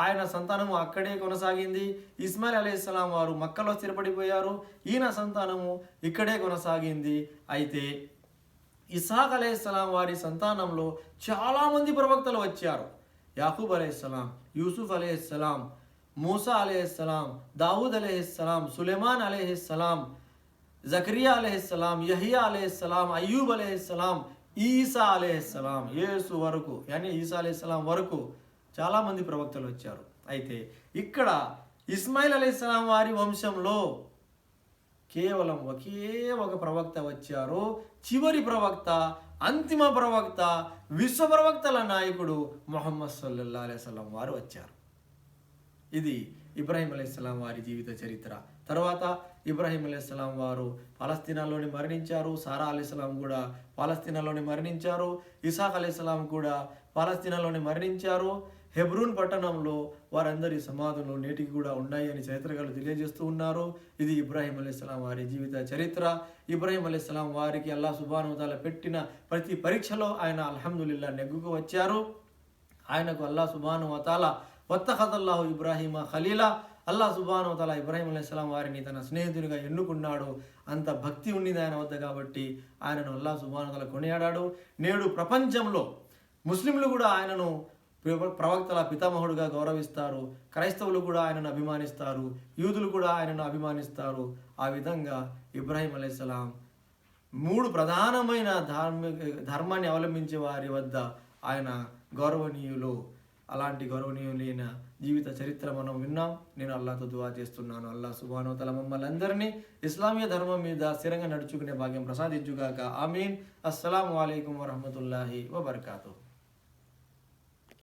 ఆయన సంతానము అక్కడే కొనసాగింది. ఇస్మాయిల్ అలైహిస్సలాం వారు మక్కలో స్థిరపడిపోయారు. ఈయన సంతానము ఇక్కడే కొనసాగింది. అయితే ఇస్సాక్ అలైహిస్సలాం వారి సంతానంలో చాలామంది ప్రవక్తలు వచ్చారు. యాకూబ్ అలైహిస్సలాం, యూసుఫ్ అలైహిస్సలాం, మూసా అలైహిస్సలాం, దావూద్ అలైహిస్సలాం, సులైమాన్ అలైహిస్సలాం, జకరియా అలైహిస్సలాం, యహియా అలైహిస్సలాం, అయ్యూబ్ అలైహిస్సలాం, ఈసా అలైహిస్సలాం, యేసు వరకు, యాని ఈసా అలైహిస్సలాం వరకు చాలామంది ప్రవక్తలు వచ్చారు. అయితే ఇక్కడ ఇస్మాయిల్ అలైహిస్సలాం వారి వంశంలో కేవలం ఒకే ఒక ప్రవక్త వచ్చారు. చివరి ప్రవక్త, అంతిమ ప్రవక్త, విశ్వ ప్రవక్తల నాయకుడు ముహమ్మద్ సల్లల్లాహు అలైహి వసల్లం వారు వచ్చారు. ఇది ఇబ్రాహీం అలైహిస్సలాం వారి జీవిత చరిత్ర. తర్వాత ఇబ్రాహీం అలైహిస్సలాం వారు పాలస్తీనాలోని మరణించారు. సారా అలైహిస్సలాం కూడా పాలస్తీనాలోని మరణించారు. ఇసాక్ అలైహిస్సలాం కూడా పాలస్తీనాలోని మరణించారు. హెబ్రోన్ పట్టణంలో వారందరి సమాధులు నేటికి కూడా ఉన్నాయి అని చరిత్రకారులు తెలియజేస్తూ ఉన్నారు. ఇది ఇబ్రాహీం అలైహిస్సలాం వారి జీవిత చరిత్ర. ఇబ్రాహీం అలైహిస్సలాం వారికి అల్లాహ్ సుబ్హానహు వ తఆలా పెట్టిన ప్రతి పరీక్షలో ఆయన అల్హమ్దులిల్లా నెగ్గుకు వచ్చారు. ఆయనకు అల్లాహ్ సుబ్హానహు వ తఆలా వత్తఖదల్లాహు ఇబ్రాహీమ ఖలీలా, అల్లాహ్ సుబ్హానహు వ తఆలా ఇబ్రాహీం అలైహిస్సలాం వారిని తన స్నేహితునిగా ఎన్నుకున్నాడు. అంత భక్తి ఉన్నది ఆయన వద్ద కాబట్టి ఆయనను అల్లాహ్ సుబ్హానహు వ తఆలా కొనియాడాడు. నేడు ప్రపంచంలో ముస్లింలు కూడా ఆయనను ప్రవక్తల పితామహుడుగా గౌరవిస్తారు. క్రైస్తవులు కూడా ఆయనను అభిమానిస్తారు. యూదులు కూడా ఆయనను అభిమానిస్తారు. ఆ విధంగా ఇబ్రాహీం అలైహిస్సలాం 3 ప్రధానమైన ధర్మాన్ని అవలంబించే వారి వద్ద ఆయన గౌరవనీయులు. అలాంటి గౌరవనీయులైన జీవిత చరిత్ర మనం విన్నాం. నేను అల్లాహ్తో దువా చేస్తున్నాను, అల్లాహ్ సుబ్హానహు వ తఆలా మమ్మల్ని అందరినీ ఇస్లామీయ ధర్మం మీద స్థిరంగా నడుచుకునే భాగ్యం ప్రసాదించుగాక. ఆమీన్. అస్సలాము అలైకుం వరహ్మతుల్లాహి వబర్కాతుహు.